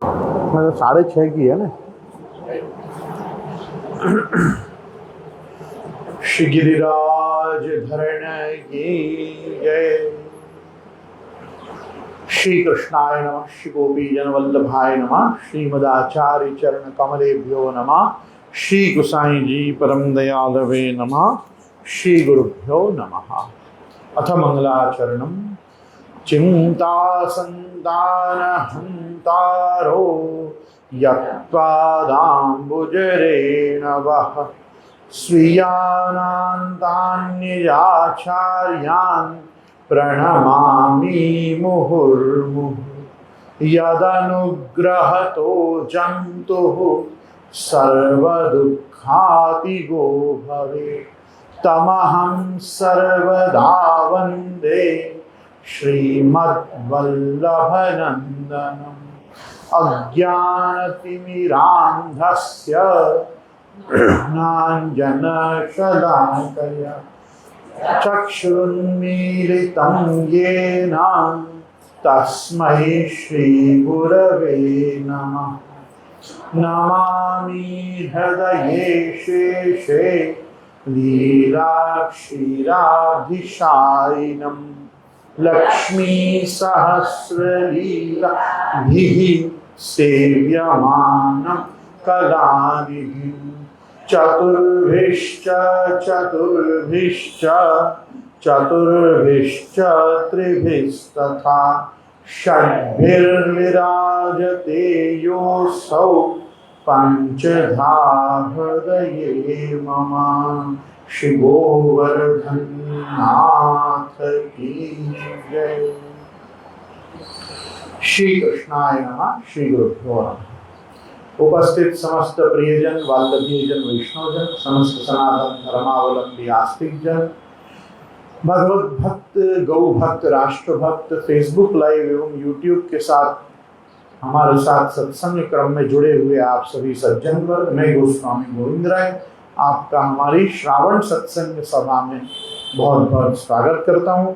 मतलब 6:30 की है ना। श्री गिरिराज धरण की जय। श्री कृष्णाय नमः। श्री गोपी जन वल्लभाय नमः। श्रीमदाचार्य चरण कमलेभ्यो नमः। श्री गुसाई जी परम दयालवे नमः। श्री गुरुभ्यो नमः। अथ मंगलाचरणम। चिंता संतान हंतारो यत्पादाम्बुजरेण वः स्वीयानान्तान्यजाचार्यान् प्रणमामि मुहुर्मुहुः। यदनुग्रहतो जन्तुः सर्वदुःखातिगो भवेत् तमहं सर्वदा वन्दे श्रीमद्वल्लभनन्दनम्। अज्ञानतिमिरान्धस्य ज्ञानाञ्जनशलाकया चक्षुरुन्मीलितं येन तस्मै श्रीगुरवे नमः। नमामि हृदये शेषे लीलाक्षीराब्धिशायिनम् लक्ष्मी सहस्रलीलाभिः सेव्यमानं कलानिधिं चतुर्भिश्च त्रिभिस्तथा षड्भिर्विराजते योऽसौ पंचधा हृदये मम। श्री गोवर्धननाथ की जय। श्री कृष्णाय नमः। श्री गुरुभ्यो नमः। उपस्थित समस्त प्रियजन, वाल्लभीजन, वैष्णवजन, समस्त सनातन धर्मावलंबी आस्तिक जन, भगवत भक्त, गौ भक्त, राष्ट्र भक्त, फेसबुक लाइव एवं यूट्यूब के साथ हमारे साथ सत्संग क्रम में जुड़े हुए आप सभी सज्जन वर्ग, मैं गोस्वामी गोविंद राय आपका हमारी श्रावण सत्संग सभा में बहुत बहुत स्वागत करता हूँ।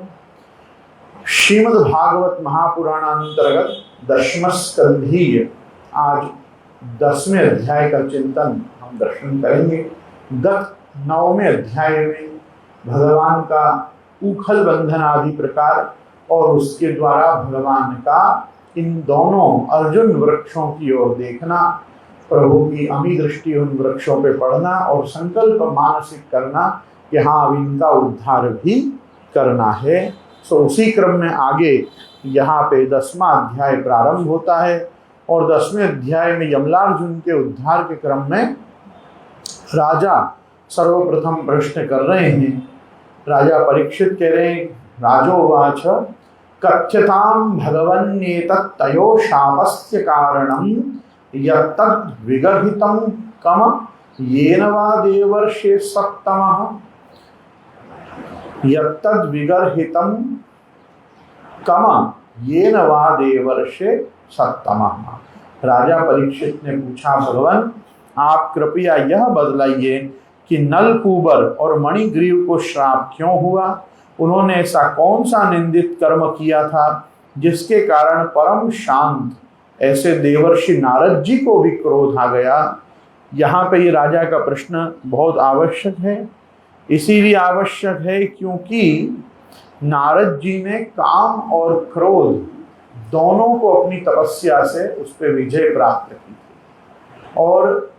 श्रीमद् भागवत महापुराणांतर्गत दशम स्कंधीय आज 10वें अध्याय का चिंतन हम दर्शन करेंगे। गत 9वें अध्याय में भगवान का उखल बंधन आदि प्रकार और उसके द्वारा भगवान का इन दोनों अर्जुन वृक्षों की ओर देखना, प्रभु की अमी दृष्टि उन वृक्षों पे पड़ना और संकल्प मानसिक करना कि हाँ अब इनका उद्धार भी करना है। सो उसी क्रम में आगे यहाँ पे 10वां अध्याय प्रारंभ होता है और 10वें अध्याय में यमलार्जुन के उद्धार के क्रम में राजा सर्वप्रथम प्रश्न कर रहे हैं। राजा परीक्षित कह रहे हैं, राजोवाच कथ्यतां भगवन्नेतत् तयो शापस्य कारणं यत्तद् विगर्हितं कम येन वा देवर्षे सत्तमः। यत्तद् विगर्हितं कम येन वा देवर्षे सत्तमः। राजा परीक्षित ने पूछा, भगवान आप कृपया यह बतलाइए कि नलकूबर और मणिग्रीव को श्राप क्यों हुआ? उन्होंने ऐसा कौन सा निंदित कर्म किया था जिसके कारण परम शांत ऐसे देवर्षि नारद जी को भी क्रोध आ गया? यहाँ पे ये राजा का प्रश्न बहुत आवश्यक है। इसीलिए आवश्यक है क्योंकि नारद जी ने काम और क्रोध दोनों को अपनी तपस्या से उस पर विजय प्राप्त की थी और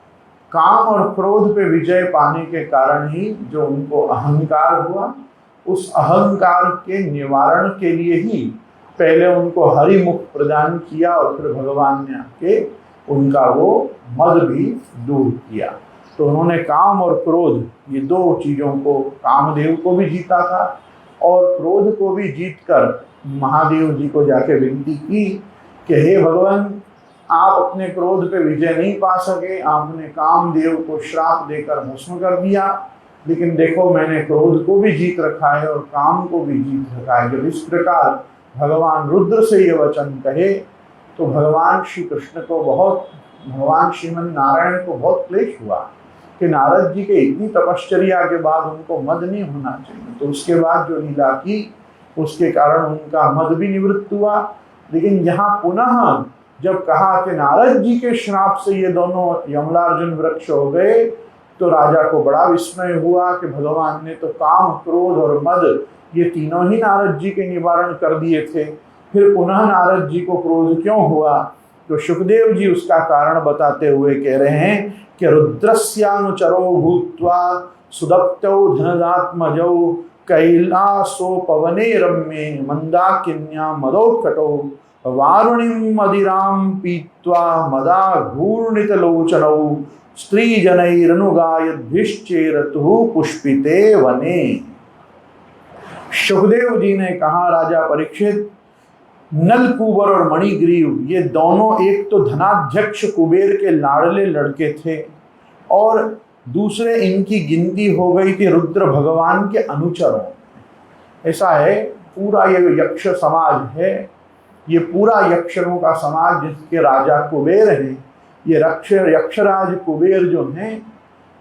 काम और क्रोध पे विजय पाने के कारण ही जो उनको अहंकार हुआ, उस अहंकार के निवारण के लिए ही पहले उनको हरिमुख प्रदान किया और फिर भगवान ने आके उनका वो मद भी दूर किया। तो उन्होंने काम और क्रोध ये दो चीजों को, कामदेव को भी जीता था और क्रोध को भी जीतकर महादेव जी को जाके विनती की कि हे भगवान आप अपने क्रोध पे विजय नहीं पा सके, आपने कामदेव को श्राप देकर भस्म कर दिया, लेकिन देखो मैंने क्रोध को भी जीत रखा है और काम को भी जीत रखा है। जब इस प्रकार भगवान रुद्र से ये वचन कहे तो भगवान श्री कृष्ण को भगवान श्रीमन नारायण को बहुत क्लेश हुआ कि नारद जी के इतनी तपश्चर्या के बाद उनको मद नहीं होना चाहिए। तो उसके बाद जो लीला की उसके कारण उनका मद भी निवृत्त हुआ। लेकिन यहाँ पुनः जब कहा कि नारद जी के श्राप से ये दोनों यमलार्जुन वृक्ष हो गए, तो राजा को बड़ा विस्मय हुआ कि भगवान ने तो काम, क्रोध और मद ये तीनों ही नारद जी के निवारण कर दिए थे, फिर पुनः नारद जी को क्रोध क्यों हुआ? तो सुखदेव जी उसका कारण बताते हुए कह रहे हैं कि रुद्रस्यानुचरो भूत्वा सुदप्तौ धनदात्मजौ कैलासो पवने रम्ये मंदाकिन्या मदोत्कटौ वारुणीं मदिरां पीत्वा मदाघूर्णितलोचनौ स्त्रीजनैरनुगायद्भिश्चेरतुः पुष्पिते वने। सुखदेव जी ने कहा, राजा परीक्षित, नल कुबर और मणिग्रीव ये दोनों एक तो धनाध्यक्ष कुबेर के लाडले लड़के थे और दूसरे इनकी गिनती हो गई थी रुद्र भगवान के अनुचरों। ऐसा है, पूरा ये यक्ष समाज है, ये पूरा यक्षरों का समाज जिसके राजा कुबेर हैं, ये यक्षराज कुबेर जो हैं,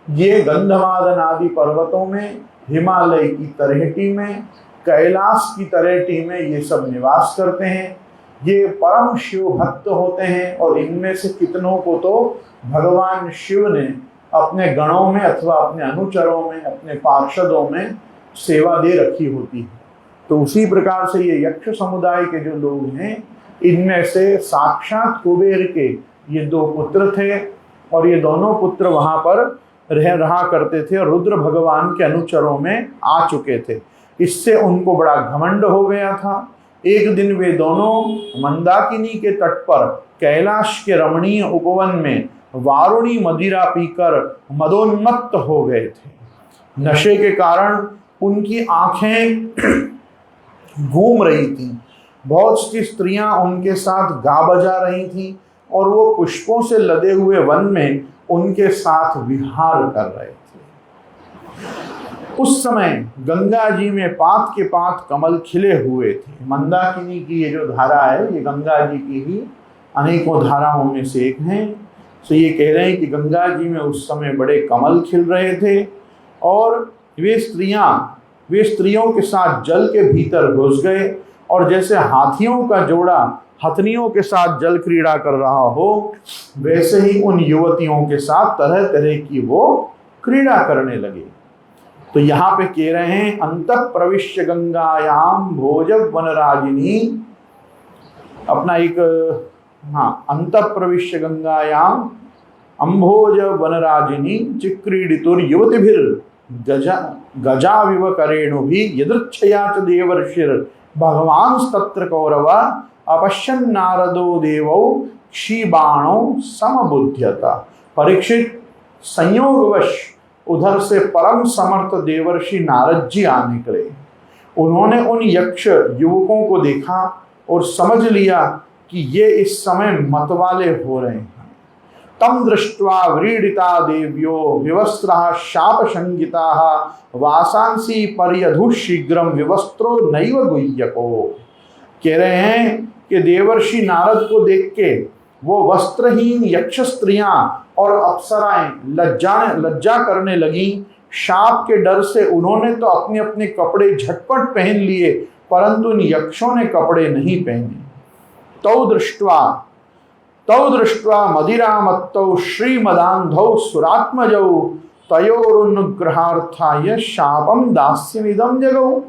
ये गंधमादन आदि पर्वतों में, हिमालय की तलहटी में, कैलाश की तलहटी में ये सब निवास करते हैं। ये परम शिव भक्त होते हैं और इनमें से कितनों को तो भगवान शिव ने अपने गणों में अथवा अपने अनुचरों में, अपने पार्षदों में सेवा दे रखी होती है। तो उसी प्रकार से ये यक्ष समुदाय के जो लोग हैं, इनमें से साक्षात कुबेर के ये दो पुत्र थे और ये दोनों पुत्र वहां पर रहा करते थे और रुद्र भगवान के अनुचरों में आ चुके थे। इससे उनको बड़ा घमंड हो गया था। एक दिन वे दोनों मंदाकिनी के तट पर कैलाश के रमणीय उपवन में वारुणी मदिरा पीकर मदोन्मत्त हो गए थे। नशे के कारण उनकी आंखें घूम रही थीं। बहुत सी स्त्रियां उनके साथ गा बजा रही थीं और वो पुष्पों से लदे हुए वन में उनके साथ विहार कर रहे थे। उस समय गंगा जी में पात के पात कमल खिले हुए थे। मंदाकिनी की ये जो धारा है, ये गंगा जी की ही अनेकों धाराओं में से एक है। तो ये कह रहे हैं कि गंगा जी में उस समय बड़े कमल खिल रहे थे और वे स्त्रियों के साथ जल के भीतर घुस गए और जैसे हाथियों का जोड़ा हथनियों के साथ जल क्रीड़ा कर रहा हो, वैसे ही उन युवतियों के साथ तरह तरह की वो क्रीड़ा करने लगे। तो यहाँ पे कह रहे हैं, अंतः प्रविश्य गंगायाम भोजव वनराजिनी, अपना एक अंतः प्रविश्य गंगायाम अम्भोज वनराजिनी चिक्रीडितुर युवतिभिर गजाविव करेणुभिः यदृच्छया च देवर्षिर भगवांस्तत्र कौरव अपश्यन् नारदो देवौ क्षीबाणौ समबुध्यता। परीक्षित, संयोगवश उधर से परम समर्थ देवर्षि नारद जी आ निकले। उन्होंने उन यक्ष युवकों को देखा और समझ लिया कि ये इस समय मतवाले हो रहे हैं। तम दृष्ट्वा व्रीडिता देव्यो विवस्त्राः शाप संगिताः वासांसी पर्यधुः शीघ्रम विवस्त्रो नैव गुह्यको। कह रहे हैं कि देवर्षि नारद को देख के वो वस्त्रहीन यक्ष स्त्रियां और अप्सराएं लज्जा करने लगी। शाप के डर से उन्होंने तो अपने अपने कपड़े झटपट पहन लिए, परंतु इन यक्षों ने कपड़े नहीं पहने। तौ दृष्ट्वा मदिरामत्तौ श्रीमदान्धौ सुरात्मजौ तयोरुनुग्रहार्थाय शापम दास्यमिदं जगौ।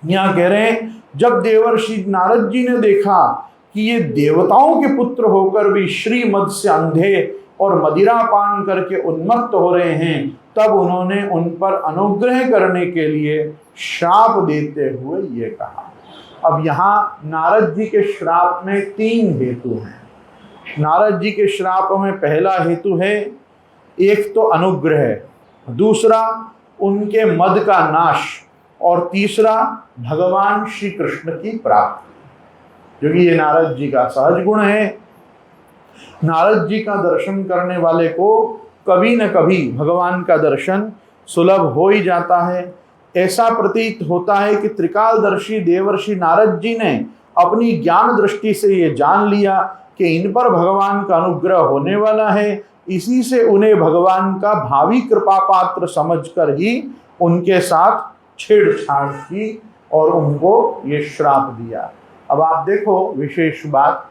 यहाँ कह रहे हैं, जब देवर्षि नारद जी ने देखा कि ये देवताओं के पुत्र होकर भी श्रीमद से अंधे और मदिरा पान करके उन्मत्त हो रहे हैं, तब उन्होंने उन पर अनुग्रह करने के लिए श्राप देते हुए ये कहा। अब यहाँ नारद जी के श्राप में 3 हेतु हैं। नारद जी के श्राप में पहला हेतु है, एक तो अनुग्रह, दूसरा उनके मद का नाश और तीसरा भगवान श्री कृष्ण की प्राप्ति, जो कि ये नारद जी का सहज गुण है। नारद जी का दर्शन करने वाले को कभी न कभी भगवान का दर्शन सुलभ हो ही जाता है। ऐसा प्रतीत होता है कि त्रिकालदर्शी देवर्षि नारद जी ने अपनी ज्ञान दृष्टि से ये जान लिया कि इन पर भगवान का अनुग्रह होने वाला है, इसी से उन्हें भगवान का भावी कृपा पात्र समझकर ही उनके साथ छेड़छाड़ की और उनको ये श्राप दिया। अब आप देखो विशेष बात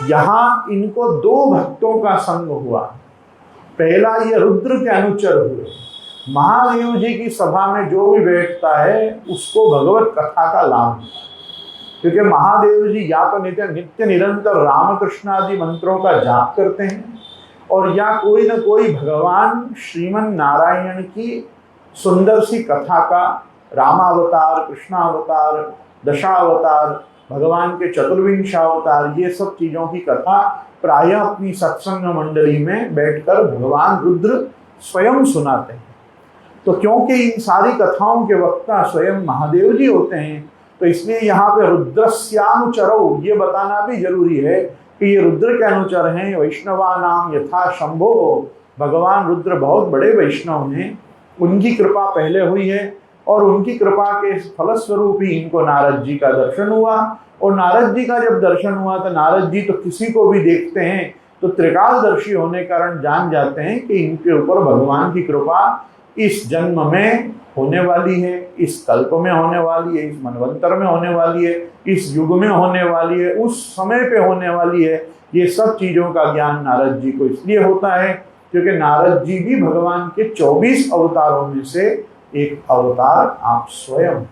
यहाँ इनको दो भक्तों का संग हुआ। पहला ये रुद्र के अनुचर हुए। महादेव जी की सभा में जो भी बैठता है उसको भगवत कथा का लाभ होता है, क्योंकि महादेव जी या तो नित्य निरंतर रामकृष्ण आदि मंत्रों का जाप करते हैं और या कोई न कोई भगवान श्रीमन नारायण की सुंदर सी कथा का, रामावतार, कृष्णावतार, दशावतार, भगवान के चतुर्विंशावतार, ये सब चीजों की कथा प्रायः अपनी सत्संग मंडली में बैठकर भगवान रुद्र स्वयं सुनाते हैं। तो क्योंकि इन सारी कथाओं के वक्ता स्वयं महादेव जी होते हैं, तो इसलिए यहाँ पे रुद्रस्यानुचरो ये बताना भी जरूरी है कि ये रुद्र के अनुचर हैं। वैष्णवा नाम यथा शंभो, भगवान रुद्र बहुत बड़े वैष्णव हैं, उनकी कृपा पहले हुई है और उनकी कृपा के फलस्वरूप ही इनको नारद जी का दर्शन हुआ। और नारद जी का जब दर्शन हुआ तो नारद जी तो किसी को भी देखते हैं तो त्रिकालदर्शी होने के कारण जान जाते हैं कि इनके ऊपर भगवान की कृपा इस जन्म में होने वाली है, इस कल्प में होने वाली है, इस मनवंतर में होने वाली है, इस युग में होने वाली है, उस समय पे होने वाली है। ये सब चीजों का ज्ञान नारद जी को इसलिए होता है क्योंकि नारद जी भी भगवान के 24 अवतारों में से एक अवतार आप स्वयं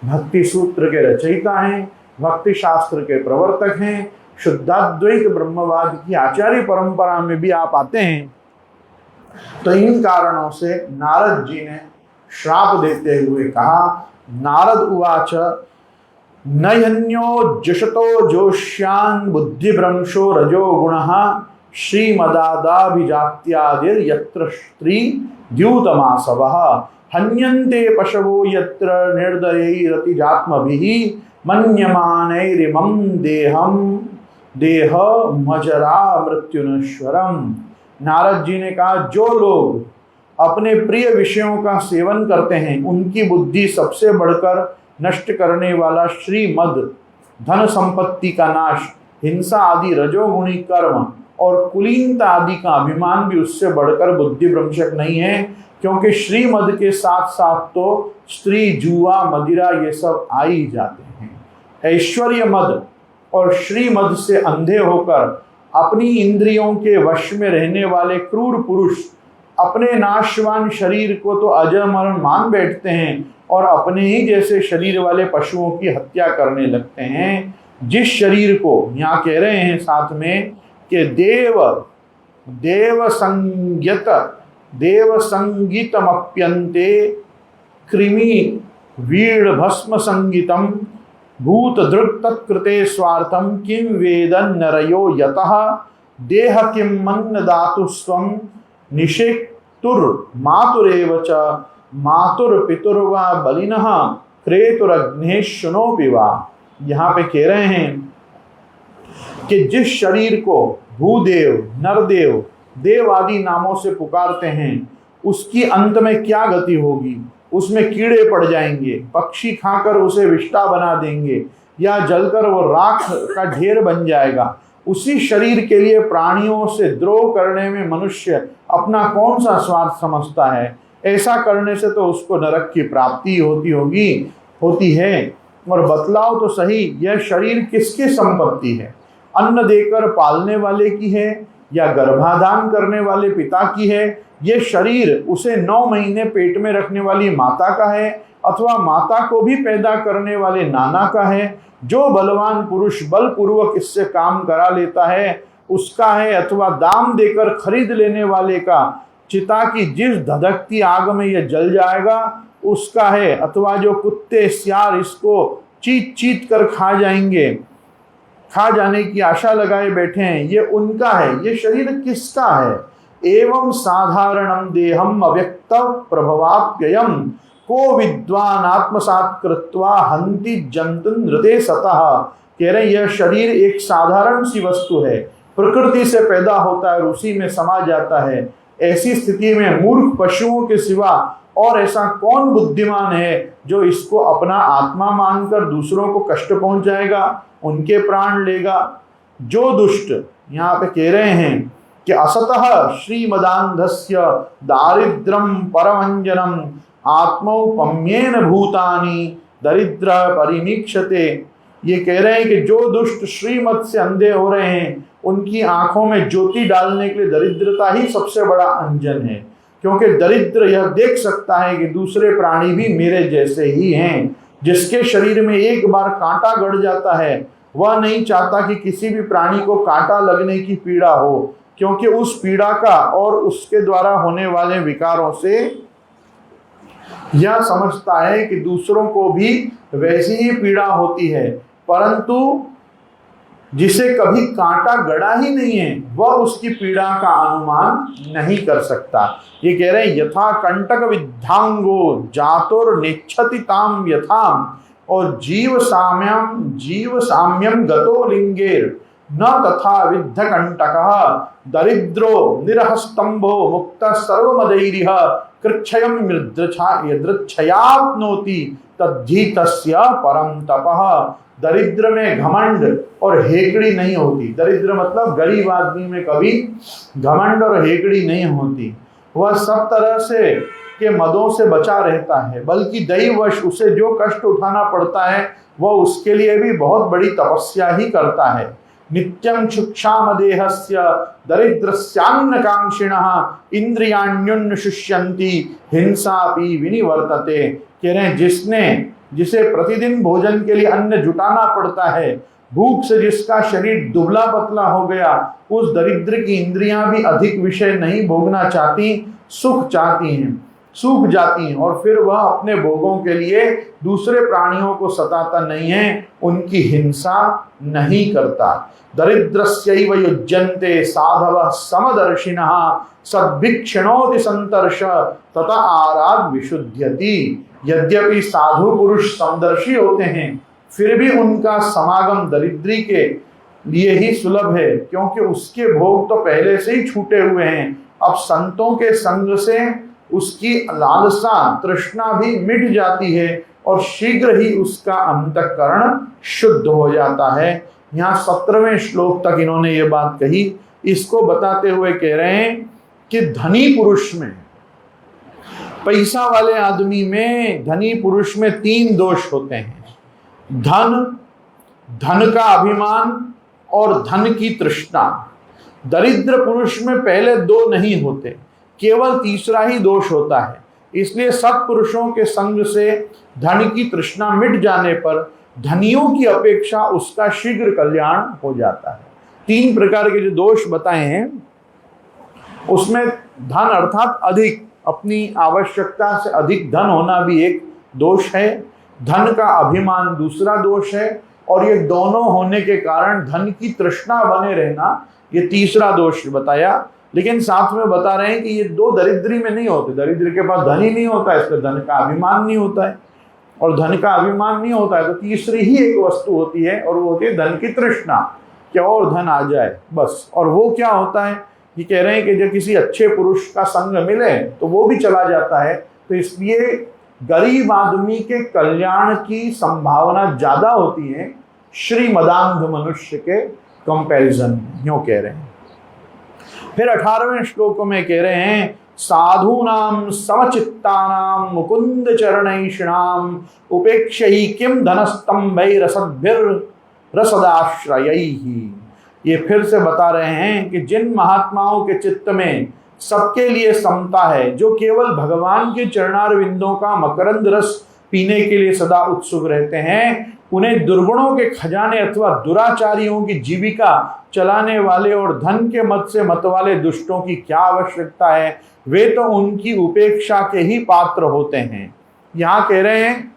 भक्ति सूत्र के रचयिता हैं, भक्ति शास्त्र के प्रवर्तक हैं, शुद्धाद्वैत ब्रह्मवाद की आचार्य परंपरा में भी आप आते हैं। तो इन कारणों से नारद जी ने श्राप देते हुए कहा, नारद उवाच नयन्यो जशतो जोष्यान् बुद्धिभ्रंशो रजो गुणः श्रीमदादाभिजात्यादिर्यत्र स्त्री द्यूतमासवः हन्यन्ते पशवो यत्र निर्दयैरतिजात्मभिः मन्यमानैरिमं देह मजरा मृत्युनश्वरम। नारद जी ने कहा, जो लोग अपने प्रिय विषयों का सेवन करते हैं उनकी बुद्धि सबसे बढ़कर नष्ट करने वाला श्रीमद, धन संपत्ति का नाश, हिंसा आदि रजोगुणी कर्म और कुलीनता आदि का अभिमान भी उससे बढ़कर बुद्धि भ्रंशक नहीं है, क्योंकि श्रीमद के साथ साथ तो स्त्री, जुआ, मदिरा ये सब आ ही जाते हैं। ऐश्वर्य मद और श्रीमद से अंधे होकर अपनी इंद्रियों के वश में रहने वाले क्रूर पुरुष अपने नाशवान शरीर को तो अजर मान बैठते हैं और अपने ही जैसे शरीर वाले पशुओं की हत्या करने लगते हैं। जिस शरीर को यहाँ कह रहे हैं साथ में कि देव संगीतमप्यन्ते कृमि वीड़ भस्म संगीतम भूत दृक् तत्कृते स्वार्थम किम वेदन नरयो यतः देह किम मन्न दातु स्वम निषेक्तुर मातुरेव च मातुर पितुर्वा बलिनः क्रेतुरग्ने शुनोपि वा। यहाँ पे कह रहे हैं कि जिस शरीर को भूदेव, नरदेव, देव आदि नामों से पुकारते हैं उसकी अंत में क्या गति होगी। उसमें कीड़े पड़ जाएंगे, पक्षी खाकर उसे विष्ठा बना देंगे या जलकर वो राख का ढेर बन जाएगा। उसी शरीर के लिए प्राणियों से द्रोह करने में मनुष्य अपना कौन सा स्वार्थ समझता है। ऐसा करने से तो उसको नरक की प्राप्ति होती है। और बतलाओ तो सही, यह शरीर किसकी संपत्ति है? अन्न देकर पालने वाले की है या गर्भाधान करने वाले पिता की है? ये शरीर उसे 9 महीने पेट में रखने वाली माता का है अथवा माता को भी पैदा करने वाले नाना का है? जो बलवान पुरुष बलपूर्वक इससे काम करा लेता है उसका है, अथवा दाम देकर खरीद लेने वाले का, चिता की जिस धधकती आग में यह जल जाएगा उसका है, अथवा जो कुत्ते सियार इसको चीत कर खा जाने की आशा लगाए बैठे हैं, ये उनका है। ये शरीर किसका है? एवं साधारणम देहम अव्यक्त प्रभवाप्ययम को विद्वान आत्मसात कृत्वा हंति जंतुन नृते सतः। कह रहे यह शरीर एक साधारण सी वस्तु है, प्रकृति से पैदा होता है और उसी में समा जाता है। ऐसी स्थिति में मूर्ख पशुओं के सिवा और ऐसा कौन बुद्धिमान है जो इसको अपना आत्मा मानकर दूसरों को कष्ट पहुंचाएगा, उनके प्राण लेगा। जो दुष्ट, यहाँ पे कह रहे हैं कि असतः श्रीमदान्धस्य दारिद्रम परमंजनम आत्मौपम्येन भूतानि दरिद्र परिमीक्षते ये कह रहे हैं कि जो दुष्ट श्रीमत से अंधे हो रहे हैं उनकी आंखों में ज्योति डालने के लिए दरिद्रता ही सबसे बड़ा अंजन है, क्योंकि दरिद्र यह देख सकता है कि दूसरे प्राणी भी मेरे जैसे ही हैं। जिसके शरीर में एक बार कांटा गड़ जाता है वह नहीं चाहता कि किसी भी प्राणी को कांटा लगने की पीड़ा हो, क्योंकि उस पीड़ा का और उसके द्वारा होने वाले विकारों से यह समझता है कि दूसरों को भी वैसी ही पीड़ा होती है, परंतु जिसे कभी कांटा गड़ा ही नहीं है वह उसकी पीड़ा का अनुमान नहीं कर सकता। ये कह रहे हैं यथा कंटक विद्धांगो जातुर निच्छति ताम यथाम, और जीव साम्यम गतो लिंगेर न तथा विद्ध कंटक दरिद्रो निरहस्तंभो मुक्त सर्वमदैरिह कृच्छयम यदृच्छयाप्नोति तद्धि तस्य परम तपः। दरिद्र में घमंड और हेकड़ी नहीं होती। दरिद्र मतलब गरीब आदमी में कभी घमंड और हेकड़ी नहीं होती। वह सब तरह से के मदों से बचा रहता है, बल्कि दैववश उसे जो कष्ट उठाना पड़ता है वह उसके लिए भी बहुत बड़ी तपस्या ही करता है। नित्यं क्षुक्षाम देहस्य दरिद्रस्यान्न कांक्षिणः इंद्रियाण्युन्न शुष्यन्ति हिंसापि विनिवर्तते। कह रहे हैं जिसे प्रतिदिन भोजन के लिए अन्न जुटाना पड़ता है, भूख से जिसका शरीर दुबला पतला हो गया, उस दरिद्र की इंद्रियां भी अधिक विषय नहीं भोगना चाहती, सुख चाहती हैं, सूख जाती हैं, और फिर वह अपने भोगों के लिए दूसरे प्राणियों को सताता नहीं है, उनकी हिंसा नहीं करता। दरिद्रस्यैव युज्यन्ते साधवः समदर्शिनः सद्भिक्षणोति संतर्ष तथा आराग विशुद्ध्यति। यद्यपि साधु पुरुष समदर्शी होते हैं, फिर भी उनका समागम दरिद्री के लिए ही सुलभ है, क्योंकि उसके भोग तो पहले से ही छूटे हुए हैं। अब संतों के संग से उसकी लालसा तृष्णा भी मिट जाती है और शीघ्र ही उसका अंतःकरण शुद्ध हो जाता है। यहाँ 17वें श्लोक तक इन्होंने ये बात कही। इसको बताते हुए कह रहे हैं कि धनी पुरुष में, पैसा वाले आदमी में, धनी पुरुष में 3 दोष होते हैं। धन का अभिमान और धन की तृष्णा। दरिद्र पुरुष में पहले 2 नहीं होते, केवल तीसरा ही दोष होता है। इसलिए सत्पुरुषों के संग से धन की तृष्णा मिट जाने पर धनियों की अपेक्षा उसका शीघ्र कल्याण हो जाता है। 3 प्रकार के जो दोष बताए हैं उसमें धन अर्थात अधिक, अपनी आवश्यकता से अधिक धन होना भी एक दोष है, धन का अभिमान दूसरा दोष है, और ये दोनों होने के कारण धन की तृष्णा बने रहना ये तीसरा दोष बताया। लेकिन साथ में बता रहे हैं कि ये 2 दरिद्री में नहीं होते। दरिद्र के पास धन ही नहीं होता है, इसलिए धन का अभिमान नहीं होता है, और धन का अभिमान नहीं होता है तो तीसरी ही एक वस्तु होती है, और वो होती है धन की तृष्णा, कि और धन आ जाए बस। और वो क्या होता है, ये कह रहे हैं कि जब किसी अच्छे पुरुष का संग मिले तो वो भी चला जाता है, तो इसलिए गरीब आदमी के कल्याण की संभावना ज्यादा होती है श्रीमदांध मनुष्य के कंपैरिजन, यूं कह रहे हैं। फिर 18वें श्लोक में कह रहे हैं साधूनां समचित्तानां मुकुंद चरणैषिणां उपेक्षहि किम धनस्तंभैरसद्भिर्रसदाश्रयैहि। ये फिर से बता रहे हैं कि जिन महात्माओं के चित्त में सबके लिए समता है, जो केवल भगवान के चरणार विंदों का मकरंद रस पीने के लिए सदा उत्सुक रहते हैं, उन्हें दुर्गुणों के खजाने अथवा दुराचारियों की जीविका चलाने वाले और धन के मत से मत वाले दुष्टों की क्या आवश्यकता है, वे तो उनकी उपेक्षा के ही पात्र होते हैं। यहाँ कह रहे हैं,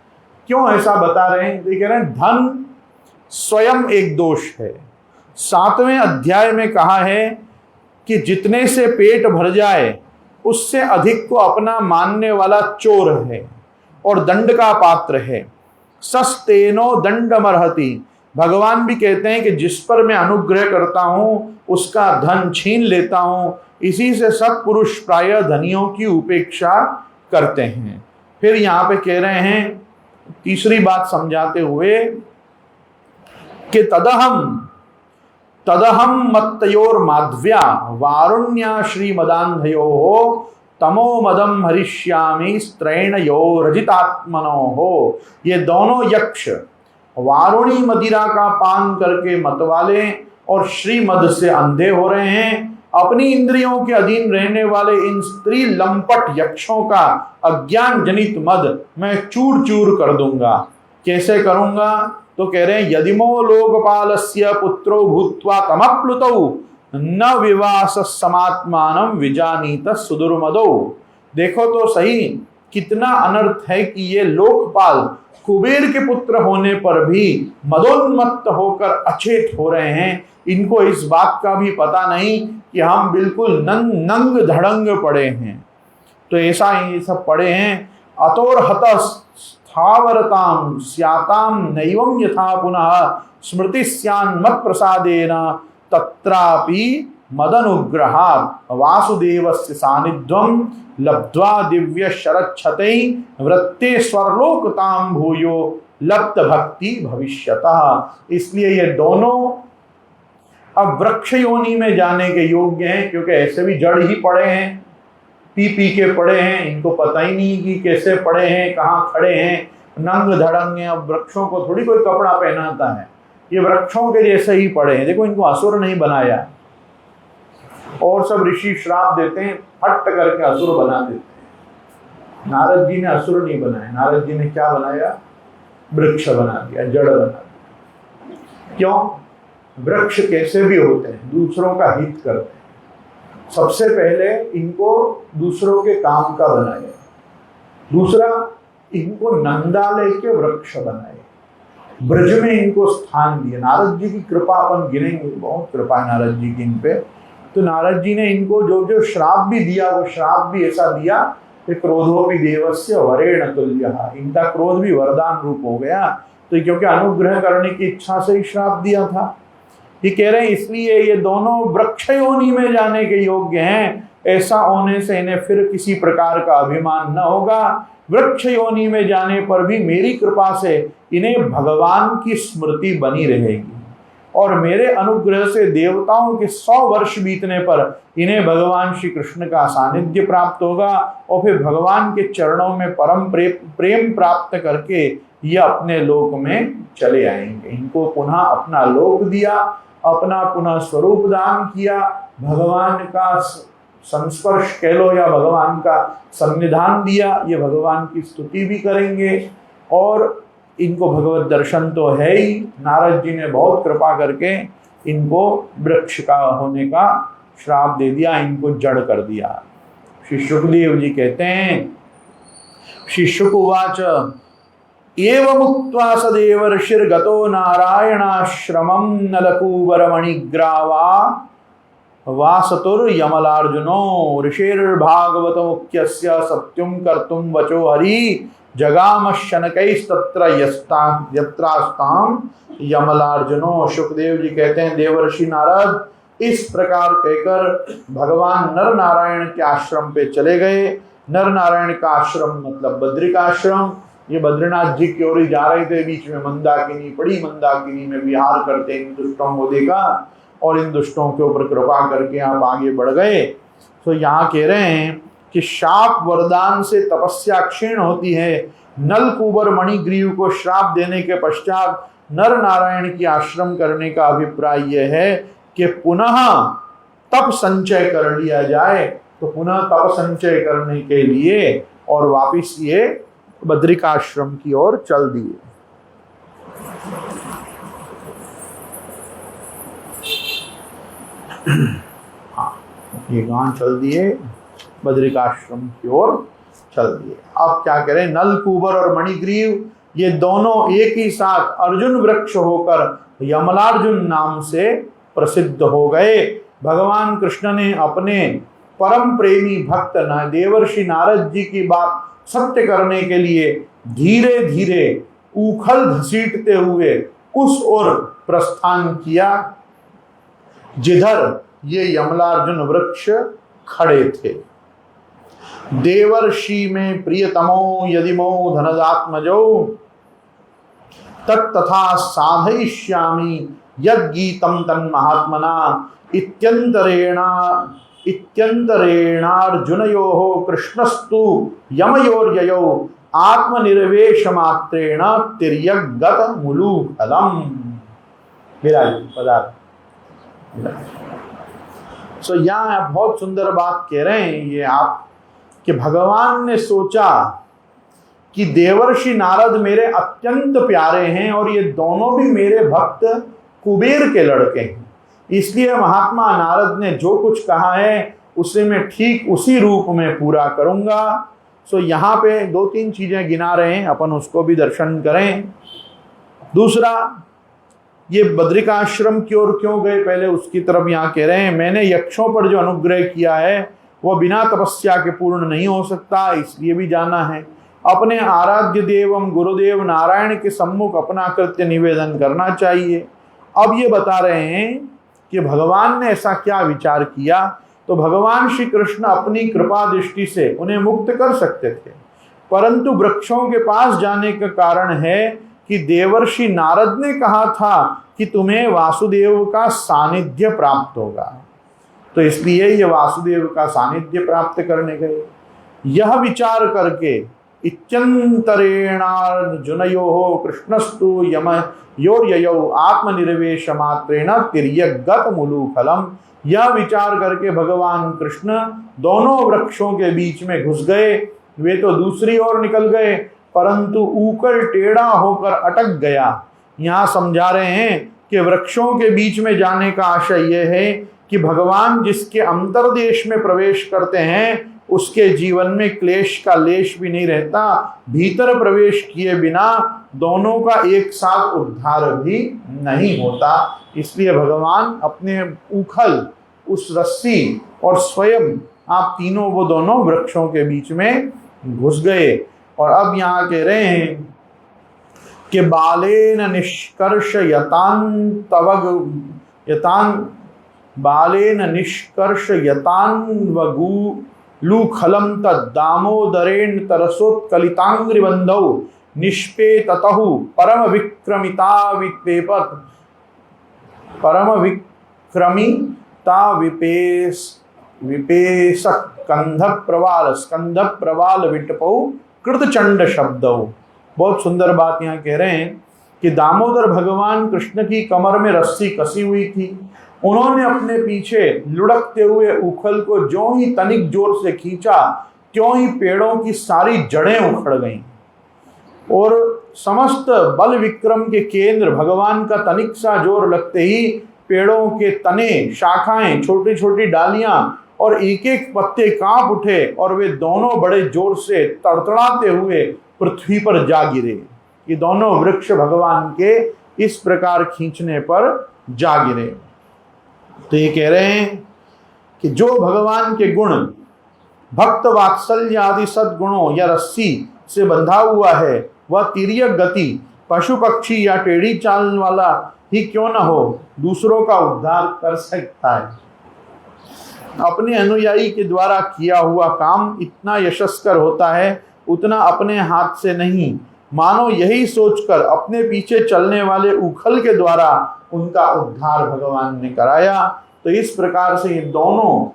क्यों ऐसा बता रहे हैं, तो कह रहे हैं धन स्वयं एक दोष है। 7वें अध्याय में कहा है कि जितने से पेट भर जाए उससे अधिक को अपना मानने वाला चोर है और दंड का पात्र है। सस्तेनो दंडमर्हति, भगवान भी कहते हैं कि जिस पर मैं अनुग्रह करता हूं उसका धन छीन लेता हूं। इसी से सत्पुरुष प्रायः धनियों की उपेक्षा करते हैं। फिर यहाँ पे कह रहे हैं तीसरी बात समझाते हुए कि तदहम मत्तयोर माध्व्या वारुण्या श्रीमदान्धयो तमो मदम हरिष्यामि स्त्रैणयो रजितात्मनो हो। ये दोनों यक्ष वारुणी मदिरा का पान करके मतवाले और श्रीमद से अंधे हो रहे हैं। अपनी इंद्रियों के अधीन रहने वाले इन स्त्री लंपट यक्षों का अज्ञान जनित मद मैं चूर चूर कर दूंगा। कैसे करूंगा? तो कह रहे हैं यदिमो लोकपालस्य पुत्रो भूत्वा तमप्लुतौ न विवास समात्मानम विजानीत सुदुर्मदो। देखो तो सही कितना अनर्थ है कि ये लोकपाल कुबेर के पुत्र होने पर भी मदोन्मत्त होकर अचेत हो रहे हैं। इनको इस बात का भी पता नहीं कि हम बिल्कुल नंग धड़ंग पड़े हैं। तो ऐसा ये सब पड़े हैं। अतोर हत स्थावरताम स्याताम नैवं यथा पुनः स्मृति स्यान् मत प्रसादेन तत्रापि मदनुग्रहात् वासुदेवस्य सानिध्वं लब्ध्वा दिव्य शरच्छतै वृत्ते स्वर्लोकतां भूयो लप्त भक्ति भविष्यतः। इसलिए ये दोनों अब वृक्ष योनि में जाने के योग्य हैं, क्योंकि ऐसे भी जड़ ही पड़े हैं, पी पी के पड़े हैं, इनको पता ही नहीं कि कैसे पड़े हैं, कहाँ खड़े हैं, नंग धड़ंग हैं। अब वृक्षों को थोड़ी कोई कपड़ा पहनाता है, ये वृक्षों के जैसे ही पड़े हैं। देखो इनको असुर नहीं बनाया, और सब ऋषि श्राप देते हैं, फट करके असुर बना देते हैं। नारद जी ने असुर नहीं बनाया, नारद जी ने क्या बनाया? वृक्ष बना दिया, जड़ बना दिया। क्यों? वृक्ष कैसे भी होते हैं, दूसरों का हित करते हैं। सबसे पहले इनको दूसरों के काम का बनाए, दूसरा इनको नंदालय के वृक्ष बनाए, ब्रज में इनको स्थान दिया। नारद जी की कृपा अपन गिनेंगे, बहुत कृपा है नारद जी की इन पे। तो नारद जी ने इनको जो जो श्राप भी दिया, वो श्राप भी ऐसा दिया कि क्रोधोपि देवस्य वरेण तुल्यः, इनका क्रोध भी वरदान रूप हो गया। तो क्योंकि अनुग्रह करने की इच्छा से ही श्राप दिया था। ये कह रहे हैं इसलिए ये दोनों वृक्ष योनि में जाने के योग्य हैं। ऐसा होने से इन्हें फिर किसी प्रकार का अभिमान न होगा। वृक्ष योनि में जाने पर भी मेरी कृपा से इन्हें भगवान की स्मृति बनी रहेगी, और मेरे अनुग्रह से देवताओं के 100 वर्ष बीतने पर इन्हें भगवान श्री कृष्ण का सानिध्य प्राप्त होगा, और फिर भगवान के चरणों में परम प्रेम प्राप्त करके ये अपने लोक में चले आएंगे। इनको पुनः अपना लोक दिया, अपना पुनः स्वरूप दान किया, भगवान का संस्पर्श कह लो या भगवान का सन्निधान दिया। ये भगवान की स्तुति भी करेंगे, और इनको भगवत दर्शन तो है ही। नारद जी ने बहुत कृपा करके इनको वृक्ष का होने का श्राप दे दिया, इनको जड़ कर दिया। श्री शुकदेव जी कहते हैं, श्री शुक उवाच एवं उक्त्वा स देवर्षिर्गतो नारायणाश्रमं नलकूबरमणिग्रावा वासतुर्यमलार्जुनो ऋषिर्भागवतमुख्यस्य सत्यं कर्तुं वचो हरि जगाम शनकैस्तत्र यत्रास्तां यमलार्जुनो। शुकदेव जी कहते हैं देवर्षि नारद इस प्रकार कहकर भगवान नर नारायण के आश्रम पे चले गए। नर नारायण का आश्रम मतलब बद्रिकाश्रम। ये बद्रीनाथ जी की ओर जा रहे थे, बीच में मंदाकिनी पड़ी, मंदाकिनी में विहार करते इन दुष्टों को देखा और इन दुष्टों के ऊपर कृपा करके आप आगे बढ़ गए। तो यहाँ कह रहे हैं कि शाप वरदान से तपस्या क्षीण होती है। नलकूबर मणिग्रीव को श्राप देने के पश्चात नर नारायण की आश्रम करने का अभिप्राय यह है कि पुनः तप संचय कर लिया जाए। तो पुनः तप संचय करने के लिए और वापिस ये बद्रिकाश्रम की ओर चल दिए। हाँ, ये गांव चल दिए, बद्रिकाश्रम की ओर चल दिए। अब क्या करें, नलकूबर और मणिग्रीव ये दोनों एक ही साथ अर्जुन वृक्ष होकर यमलार्जुन नाम से प्रसिद्ध हो गए। भगवान कृष्ण ने अपने परम प्रेमी भक्त देवर्षि नारद जी की बात सत्य करने के लिए धीरे धीरे उखल घसीटते हुए उस ओर प्रस्थान किया जिधर ये यमलार्जुन वृक्ष खड़े थे। देवर्षि में प्रियतमो यदिमो धनदात्मजो तत्तथा साधयिष्यामि यद्गीतं तन्महात्मना इत्यंतरेणार्जुनयोः कृष्णस्तु यमयोर्ययो आत्मनिर्वेश मात्रेण तिर्यगत मुलुफलम। पदार्थ सो यहाँ बहुत सुंदर बात कह रहे हैं ये आप कि भगवान ने सोचा कि देवर्षि नारद मेरे अत्यंत प्यारे हैं और ये दोनों भी मेरे भक्त कुबेर के लड़के हैं, इसलिए महात्मा नारद ने जो कुछ कहा है उसे मैं ठीक उसी रूप में पूरा करूंगा। सो यहाँ पे 2-3 चीजें गिना रहे हैं, अपन उसको भी दर्शन करें। दूसरा, ये बद्रिकाश्रम की ओर क्यों गए, पहले उसकी तरफ यहाँ कह रहे हैं, मैंने यक्षों पर जो अनुग्रह किया है वह बिना तपस्या के पूर्ण नहीं हो सकता, इसलिए भी जाना है। अपने आराध्य देवम गुरुदेव नारायण के सम्मुख अपना कृत्य निवेदन करना चाहिए। अब ये बता रहे हैं कि भगवान ने ऐसा क्या विचार किया, तो भगवान श्री कृष्ण अपनी कृपा दृष्टि से उन्हें मुक्त कर सकते थे, परंतु वृक्षों के पास जाने का कारण है कि देवर्षि नारद ने कहा था कि तुम्हें वासुदेव का सानिध्य प्राप्त होगा, तो इसलिए ये वासुदेव का सानिध्य प्राप्त करने गए। यह विचार करके इत्यंतरेणार्जुनयोः कृष्णस्तु यमयोर्ययौ आत्मनिर्वेश मात्रेण तिर्यगत मुलुफलम। यह विचार करके भगवान कृष्ण दोनों वृक्षों के बीच में घुस गए। वे तो दूसरी ओर निकल गए, परंतु ऊकर टेढ़ा होकर अटक गया। यहाँ समझा रहे हैं कि वृक्षों के बीच में जाने का आशय यह है कि भगवान जिसके अंतर्देश में प्रवेश करते हैं उसके जीवन में क्लेश का लेश भी नहीं रहता, भीतर प्रवेश किए बिना दोनों का एक साथ उद्धार भी नहीं होता। इसलिए भगवान अपने उखल, उस रस्सी और स्वयं आप तीनों वो दोनों वृक्षों के बीच में घुस गए। और अब यहाँ कह रहे हैं कि बालेन निष्कर्ष यतान्वगुलूखलम तद्दामोदरेण तरसोत्कलितांग्रिबंधौ निष्पेततहु परम विक्रमिता विपेश स्कंध प्रवाल विटपौ कृतचंड शब्दौ। बहुत सुंदर बात यहाँ कह रहे हैं कि दामोदर भगवान कृष्ण की कमर में रस्सी कसी हुई थी, उन्होंने अपने पीछे लुढ़कते हुए उखल को जो ही तनिक जोर से खींचा त्यों ही पेड़ों की सारी जड़ें उखड़ गईं और समस्त बल विक्रम के केंद्र भगवान का तनिक सा जोर लगते ही पेड़ों के तने, शाखाएं, छोटी छोटी डालियां और एक एक पत्ते कांप उठे और वे दोनों बड़े जोर से तड़तड़ाते हुए पृथ्वी पर जा गिरे। ये दोनों वृक्ष भगवान के इस प्रकार खींचने पर जा गिरे। तो ये कह रहे हैं कि जो भगवान के गुण, भक्त वात्सल्य आदि सद्गुणों या रस्सी से बंधा हुआ है, वह तिर्यक गति, पशु पक्षी या टेढ़ी चाल वाला ही क्यों न हो, दूसरों का उद्धार कर सकता है। अपने अनुयायी के द्वारा किया हुआ काम इतना यशस्कर होता है उतना अपने हाथ से नहीं, मानो यही सोचकर अपने पीछे चलने वाले उखल के द्वारा उनका उद्धार भगवान ने कराया। तो इस प्रकार से ये दोनों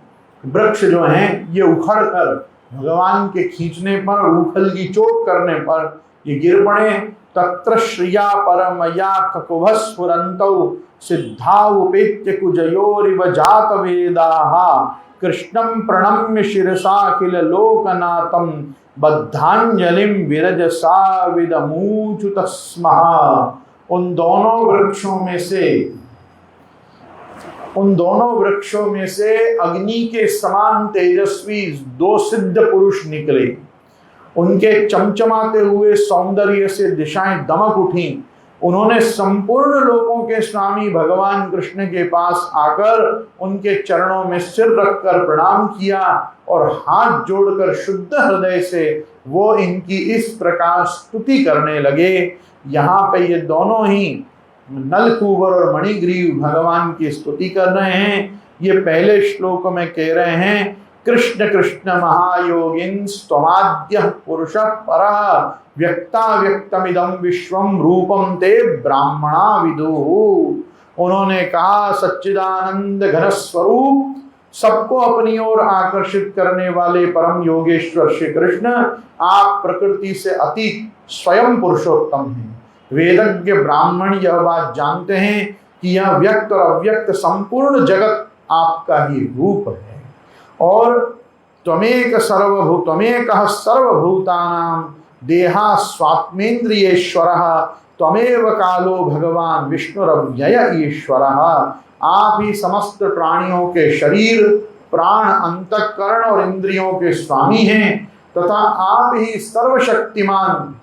वृक्ष जो हैं ये उखड़ कर भगवान के खींचने पर, उखल की चोट करने पर ये गिर पड़े। तत्र श्रिया परमया ककुभस्फुरन्तौ सिद्धावुपेत्य कुजयोरिव जात वेदाः कृष्णं प्रणम्य शिरसा किल लोकनाथं बद्धांजलिम विरजसा विदमूचुतस्मः। उन दोनों वृक्षों में से अग्नि के समान तेजस्वी 2 सिद्ध पुरुष निकले। उनके चमचमाते हुए सौंदर्य से दिशाएं दमक उठी। उन्होंने संपूर्ण लोकों के स्वामी भगवान कृष्ण के पास आकर उनके चरणों में सिर रखकर प्रणाम किया और हाथ जोड़कर शुद्ध हृदय से वो इनकी इस प्रकार स्तुति करने लगे। यहाँ पे ये दोनों ही नलकूबर और मणिग्रीव भगवान की स्तुति कर रहे हैं। ये पहले श्लोक में कह रहे हैं कृष्ण कृष्ण महायोगिन स्वमाद्य पुरुष परः व्यक्ता व्यक्तमिदं विश्वम रूपम ते ब्राह्मणा विदुः। उन्होंने कहा सच्चिदानंद घन स्वरूप सबको अपनी ओर आकर्षित करने वाले परम योगेश्वर श्री कृष्ण, आप प्रकृति से अतीत स्वयं पुरुषोत्तम हैं। वेदज्ञ ब्राह्मण यह बात जानते हैं कि यह व्यक्त और अव्यक्त संपूर्ण जगत आपका ही रूप है। और त्वमेकः सर्वभूतानां देहा स्वात्मेन्द्रियेश्वरः त्वमेव कालो भगवान विष्णुरव्यय ईश्वरः। आप ही समस्त प्राणियों के शरीर, प्राण, अंतःकरण और इंद्रियों के स्वामी हैं तथा आप ही सर्वशक्तिमान,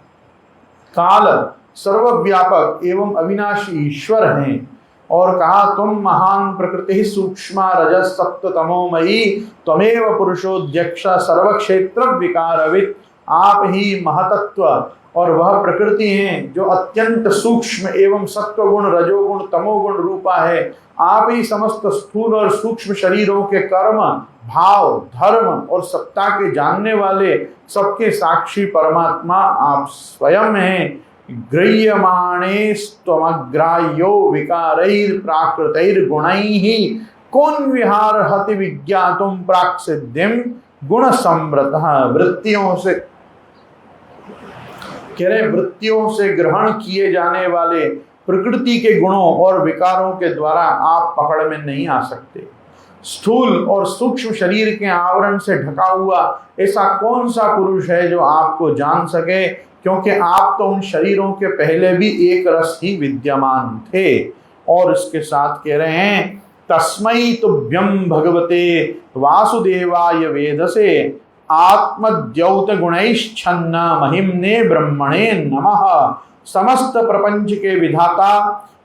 काल, सर्वव्यापक एवं अविनाशी ईश्वर हैं। और कहा तुम महान प्रकृति सूक्ष्म रजस सप्त तमोमयी त्वमेव पुरुषोध्यक्ष सर्वक्षेत्र विकारवित्। आप ही महतत्व और वह प्रकृति हैं जो अत्यंत सूक्ष्म एवं सत्वगुण, रजोगुण, तमोगुण रूपा है। आप ही समस्त स्थूल और सूक्ष्म शरीरों के कर्म, भाव, धर्म और सत्ता के जानने वाले, सबके साक्षी परमात्मा आप स्वयं हैं। गृह्यमाणेस्त्वमग्राह्यो विकारैर् प्राकृतैर्गुणैः कौन विहारहति विज्ञातुं प्राक्सिद्धिं गुण समृतः। वृत्तियों से कह रहे, वृत्तियों से ग्रहण किए जाने वाले प्रकृति के गुणों और विकारों के द्वारा आप पकड़ में नहीं आ सकते। स्थूल और सूक्ष्म शरीर के आवरण से ढका हुआ ऐसा कौन सा पुरुष है जो आपको जान सके, क्योंकि आप तो उन शरीरों के पहले भी एक रस ही विद्यमान थे। और इसके साथ कह रहे हैं तस्मै तुभ्यं भगवते वासुदेवाय वेदसे आत्मद्यौत गुणैश्छन्न महिम्ने ब्रह्मणे नमः। समस्त प्रपंच के विधाता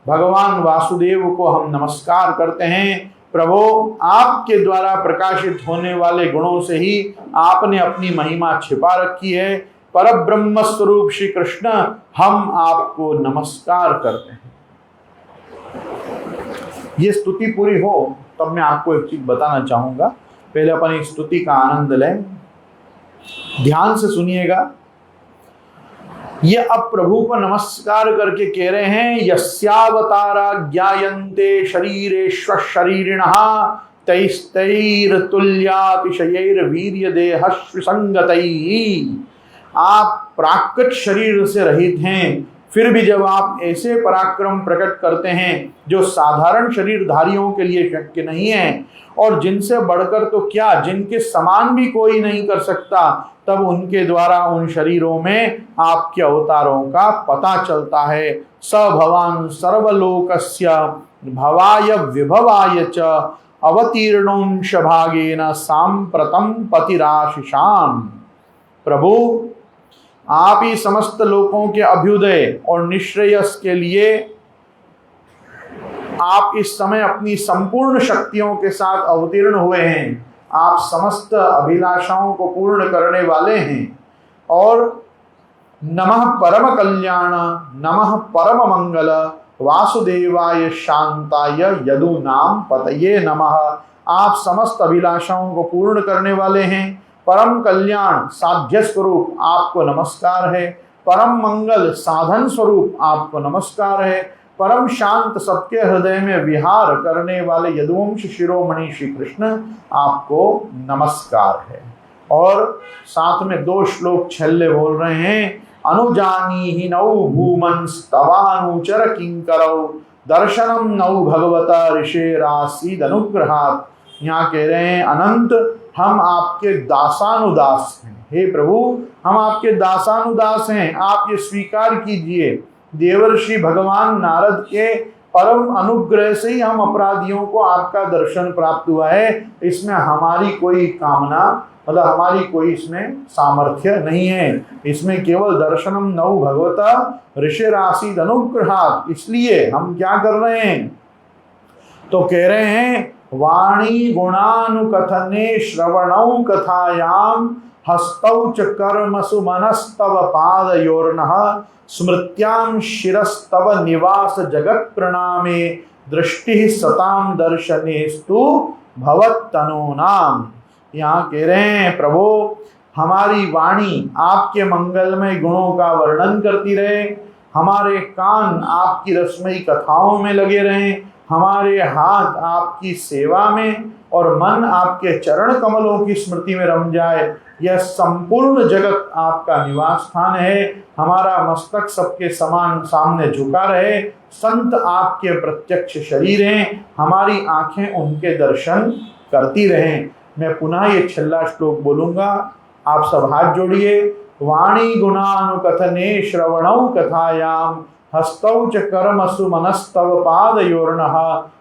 भगवान वासुदेव को हम नमस्कार करते हैं। प्रभु, आपके द्वारा प्रकाशित होने वाले गुणों से ही आपने अपनी महिमा छिपा रखी है। परब्रह्म स्वरूप श्री कृष्ण, हम आपको नमस्कार करते हैं। ये स्तुति पूरी हो तब मैं आपको एक चीज बताना चाहूंगा। पहले अपन इस स्तुति का आनंद लें, ध्यान से सुनिएगा। ये अब प्रभु को नमस्कार करके कह रहे हैं यस्यावतारा ज्ञायन्ते शरीरेश्व शरीरिणः तैस्तैरतुल्यातिशयैर्वीर्यदेहस्विसंगतैः। आप प्राकृत शरीर से रहित हैं, फिर भी जब आप ऐसे पराक्रम प्रकट करते हैं जो साधारण शरीरधारियों के लिए शक्य नहीं है, और जिनसे बढ़कर तो क्या, जिनके समान भी कोई नहीं कर सकता, तब उनके द्वारा उन शरीरों में आपके अवतारों का पता चलता है। स भवान सर्वलोकस्य भवाय विभवाय च अवतीर्णोंश भागेन सांप्रतम पतिराशिषाम। प्रभु, आप ही समस्त लोकों के अभ्युदय और निश्रेयस के लिए आप इस समय अपनी संपूर्ण शक्तियों के साथ अवतीर्ण हुए हैं। आप समस्त अभिलाषाओं को पूर्ण करने वाले हैं। और नमः परम कल्याण, नमः परम मंगल, वासुदेवाय शांताय यदुनाम पतये नमः। आप समस्त अभिलाषाओं को पूर्ण करने वाले हैं। परम कल्याण साध्य स्वरूप आपको नमस्कार है। परम मंगल साधन स्वरूप आपको नमस्कार है। परम शांत सबके हृदय में विहार करने वाले यदुवंश शिरोमणि श्री कृष्ण, आपको नमस्कार है। और साथ में 2 श्लोक छल्ले बोल रहे हैं। अनुजानीहि नौ भूमंस्तवानुचर किंकरौ दर्शनम नौ भगवता ऋषेरासीद अनुग्रहात्। यहाँ कह रहे हैं अनंत, हम आपके दासानुदास हैं। हे प्रभु, हम आपके दासानुदास हैं, आप ये स्वीकार कीजिए। देवर्षि भगवान नारद के परम अनुग्रह से ही हम अपराधियों को आपका दर्शन प्राप्त हुआ है। इसमें हमारी कोई कामना, मतलब हमारी कोई इसमें सामर्थ्य नहीं है। इसमें केवल दर्शनम नौ भगवता ऋषिरासीद अनुग्रहात्। इसलिए हम क्या कर रहे हैं, तो कह रहे हैं वाणी गुणानुकथने श्रवणौ कथायाम हस्तौ च कर्मसु मनस्तव पादयोर्नः स्मृत्यां शिरस्तव निवास जगत प्रणामे दृष्टि सताम दर्शनेस्तु भवत्तनूनाम। यहाँ कह रहे हैं प्रभु, हमारी वाणी आपके मंगलमय गुणों का वर्णन करती रहे, हमारे कान आपकी रसमयी कथाओं में लगे रहें, हमारे हाथ आपकी सेवा में और मन आपके चरण कमलों की स्मृति में रम जाए। यह संपूर्ण जगत आपका निवास स्थान है। हमारा मस्तक सबके समान सामने झुका रहे। संत आपके प्रत्यक्ष शरीर हैं, हमारी आंखें उनके दर्शन करती रहें। मैं पुनः ये छल्ला श्लोक बोलूंगा, आप सब हाथ जोड़िए। वाणी गुणानुकथने श्रवणौ कथायाम हस्तौ च कर्मसु मनस्तव पादयोर्नः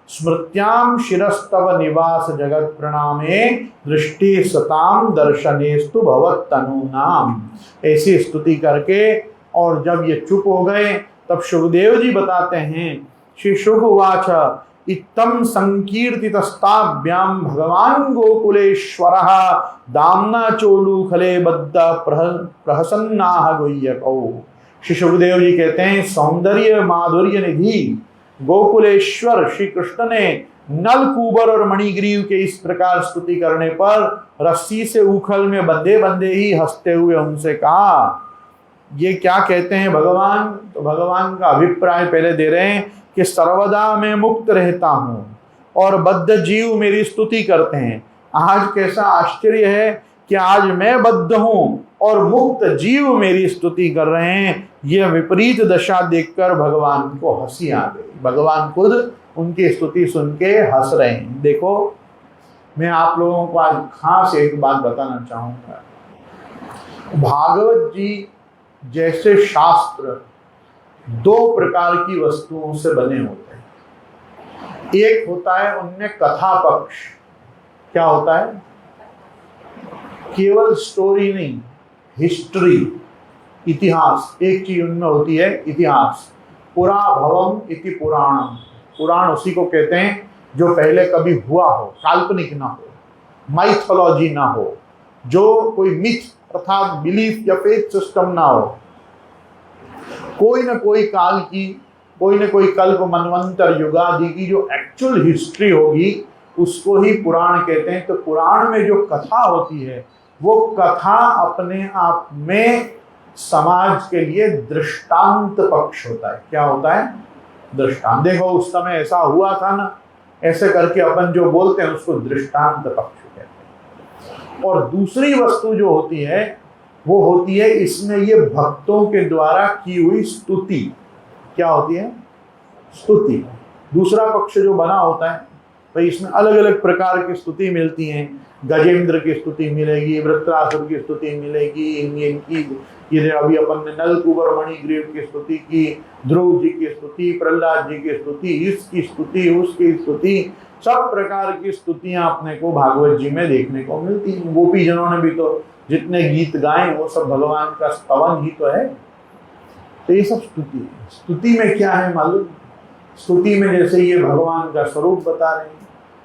स्मृत्याम शिरस्तव निवास जगत प्रणामे दृष्टि सताम दर्शनेस्तु भवत्तनूनाम। ऐसी स्तुति करके और जब ये चुप हो गए तब शुकदेव जी बताते हैं, श्री शुक उवाच इत्थं संकीर्तितस्ताभ्यां भगवान गोकुलेश्वरः दाम्ना चोलुखले बद्ध प्रहसन्नाः गुह्यकौ। श्री शुकदेव जी कहते हैं, सौंदर्य माधुर्य निधि गोकुलेश्वर श्री कृष्ण ने नल कुबर और मणिग्रीव के इस प्रकार स्तुति करने पर रस्सी से उखल में बंधे बंधे ही हंसते हुए उनसे कहा, ये क्या कहते हैं भगवान? तो भगवान का अभिप्राय पहले दे रहे हैं कि सर्वदा मैं मुक्त रहता हूं और बद्ध जीव मेरी स्तुति करते हैं। आज कैसा आश्चर्य है कि आज मैं बद्ध हूं और मुक्त जीव मेरी स्तुति कर रहे हैं। यह विपरीत दशा देखकर भगवान को हंसी आ गई। भगवान खुद उनकी स्तुति सुन के हंस रहे हैं। देखो, मैं आप लोगों को आज खास एक बात बताना चाहूंगा। भागवत जी जैसे शास्त्र दो प्रकार की वस्तुओं से बने होते हैं। एक होता है उनमें कथा पक्ष। क्या होता है? केवल स्टोरी नहीं, हिस्ट्री, इतिहास। एक चीज उनमें होती है इतिहास। पुरा भवम इति पुराणम। पुराण उसी को कहते हैं जो पहले कभी हुआ हो, काल्पनिक ना हो, माइथोलॉजी ना हो, जो कोई मिथ अर्थात बिलीफ या फेथ सिस्टम ना हो। कोई न कोई काल की, कोई न कोई कल्प मनवंतर युगादि की जो एक्चुअल हिस्ट्री होगी उसको ही पुराण कहते हैं। तो पुराण में जो कथा होती है वो कथा अपने आप में समाज के लिए दृष्टांत पक्ष होता है। क्या होता है? दृष्टांत। देखो उस समय ऐसा हुआ था ना, ऐसे करके अपन जो बोलते हैं उसको दृष्टांत पक्ष कहते हैं। और दूसरी वस्तु जो होती है वो होती है इसमें ये भक्तों के द्वारा की हुई स्तुति। क्या होती है? स्तुति। दूसरा पक्ष जो बना होता है भाई, इसमें अलग अलग प्रकार की स्तुति मिलती हैं। गजेंद्र की स्तुति मिलेगी, वृत्रासुर की स्तुति मिलेगी, इनकी ये अभी अपन ने नलकुबर मणिग्रीव की स्तुति की, ध्रुव जी की स्तुति, प्रहलाद जी की स्तुति, इसकी स्तुति, उसकी स्तुति, सब प्रकार की स्तुतियां अपने को भागवत जी में देखने को मिलती हैं। गोपी जनों ने भी तो जितने गीत गाए वो सब भगवान का स्तवन ही तो है। तो ये सब स्तुति है। स्तुति में क्या है मालूम? स्तुति में जैसे ये भगवान का स्वरूप बता रहे हैं,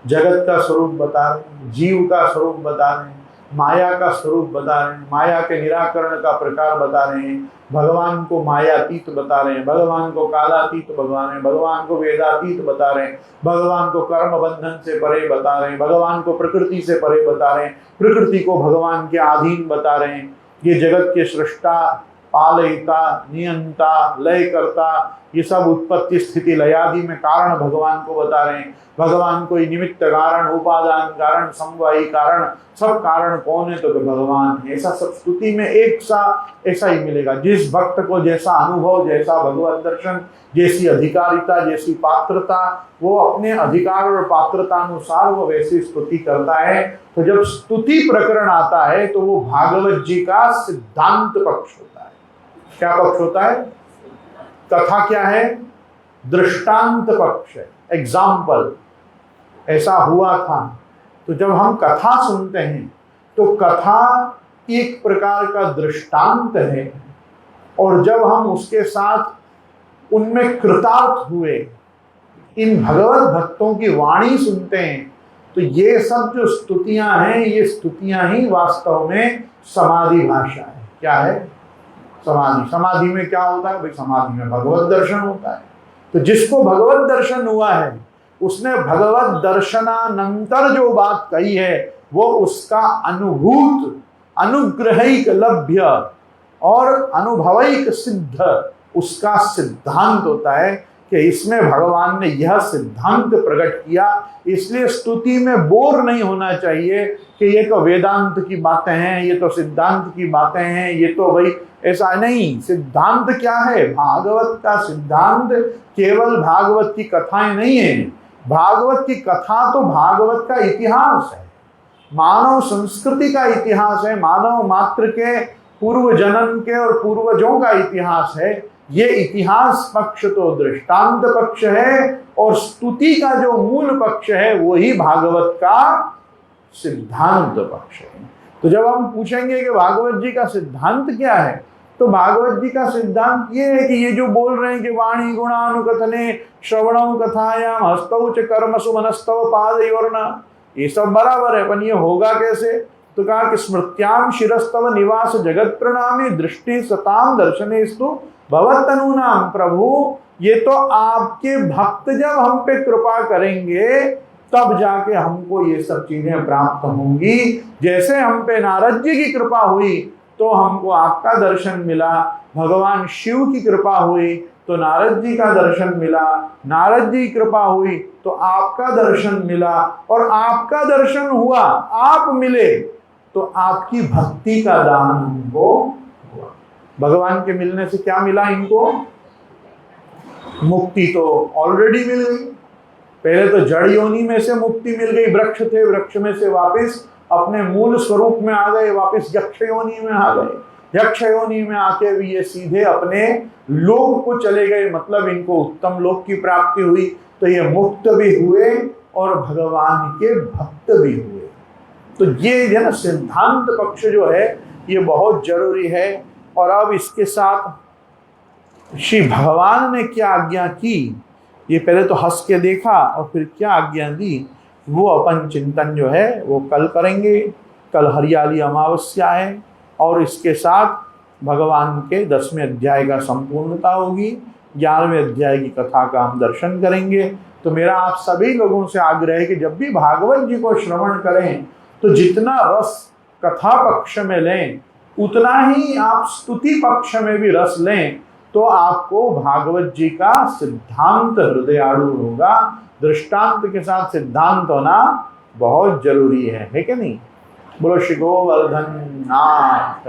जगत का स्वरूप बता रहे हैं, जीव का स्वरूप बता रहे हैं, माया का स्वरूप बता रहे हैं, माया के निराकरण का प्रकार बता रहे हैं, भगवान को मायातीत बता रहे हैं, भगवान को कालातीत बता रहे हैं, भगवान को वेदातीत बता रहे हैं, भगवान को कर्म बंधन से परे बता रहे हैं, भगवान को प्रकृति से परे बता रहे हैं, प्रकृति को भगवान के अधीन बता रहे हैं। ये जगत के सृष्टा, पालयिता, नियंता, लय करता, ये सब उत्पत्ति स्थिति लयादि में कारण भगवान को बता रहे हैं। भगवान कोई निमित्त कारण, उपादान कारण, समवायी कारण, सब कारण कौन है? तो भगवान है। ऐसा सब स्तुति में एक सा ऐसा ही मिलेगा। जिस भक्त को जैसा अनुभव, जैसा भगवत दर्शन, जैसी अधिकारिता, जैसी पात्रता, वो अपने अधिकार और पात्रता अनुसार वो वैसी स्तुति करता है। तो जब स्तुति प्रकरण आता है तो वो भागवत जी का सिद्धांत पक्ष होता है। क्या पक्ष होता है? कथा क्या है? दृष्टांत पक्ष है, एग्जाम्पल। ऐसा हुआ था। तो जब हम कथा सुनते हैं तो कथा एक प्रकार का दृष्टांत है, और जब हम उसके साथ उनमें कृतार्थ हुए इन भगवत भक्तों की वाणी सुनते हैं तो ये सब जो स्तुतियां हैं, ये स्तुतियां ही वास्तव में समाधि भाषा है। क्या है? समाधि। समाधि में क्या होता है भाई? समाधि में भगवत दर्शन होता है। तो जिसको भगवत दर्शन हुआ है उसने भगवत दर्शनानंतर जो बात कही है वो उसका अनुभूत, अनुग्रहिक लभ्य और अनुभविक सिद्ध उसका सिद्धांत होता है कि इसमें भगवान ने यह सिद्धांत प्रकट किया। इसलिए स्तुति में बोर नहीं होना चाहिए कि ये तो वेदांत की बातें हैं, ये तो सिद्धांत की बातें हैं, ये तो भाई ऐसा नहीं। सिद्धांत क्या है? भागवत का सिद्धांत केवल भागवत की कथाएं नहीं है। भागवत की कथा तो भागवत का इतिहास है, मानव संस्कृति का इतिहास है, मानव मात्र के पूर्व जन्म के और पूर्वजों का इतिहास है। ये इतिहास पक्ष तो दृष्टांत पक्ष है, और स्तुति का जो मूल पक्ष है वही भागवत का सिद्धांत पक्ष है। तो जब हम पूछेंगे कि भागवत जी का सिद्धांत क्या है, तो भागवत जी का सिद्धांत ये है कि ये जो बोल रहे हैं कि वाणी गुणानुकथने श्रवणं कथायाम हस्तौ च कर्मसु मनस्तव पादयोर्न, ये सब बराबर है, पर ये होगा कैसे? तो कहा कि स्मृत्याम शिरस्तव निवास जगत प्रणामी दृष्टि सताम दर्शनेस्तु भवतनुनाम। प्रभु, ये तो आपके भक्त जब हम पे कृपा करेंगे तब जाके हमको ये सब चीजें प्राप्त होंगी। जैसे हम पे नारद जी की कृपा हुई तो हमको आपका दर्शन मिला, भगवान शिव की कृपा हुई तो नारद जी का दर्शन मिला, नारद जी की कृपा हुई तो आपका दर्शन मिला, और आपका दर्शन हुआ, आप मिले तो आपकी भक्ति का दान हमको हुआ। भगवान के मिलने से क्या मिला इनको? मुक्ति तो ऑलरेडी मिल गई। पहले तो जड़ योनि में से मुक्ति मिल गई, वृक्ष थे, वृक्ष में से वापस अपने मूल स्वरूप में आ गए, वापस यक्ष योनि में आ गए। यक्ष योनि में आके भी ये सीधे अपने लोक को चले गए, मतलब इनको उत्तम लोक की प्राप्ति हुई। तो ये मुक्त भी हुए और भगवान के भक्त भी हुए। तो ये जो ना सिद्धांत पक्ष जो है ये बहुत जरूरी है। और अब इसके साथ श्री भगवान ने क्या आज्ञा की, ये पहले तो हंस के देखा और फिर क्या आज्ञा दी, वो अपन चिंतन जो है वो कल करेंगे। कल हरियाली अमावस्या है और इसके साथ भगवान के 10वें अध्याय का संपूर्णता होगी। 11वें अध्याय की कथा का हम दर्शन करेंगे। तो मेरा आप सभी लोगों से आग्रह है कि जब भी भागवत जी को श्रवण करें तो जितना रस कथा पक्ष में लें उतना ही आप स्तुति पक्ष में भी रस लें, तो आपको भागवत जी का सिद्धांत हृदयारूढ़ होगा। दृष्टांत के साथ सिद्धांत होना बहुत जरूरी है कि नहीं? बोलो श्री गोवर्धन नाथ।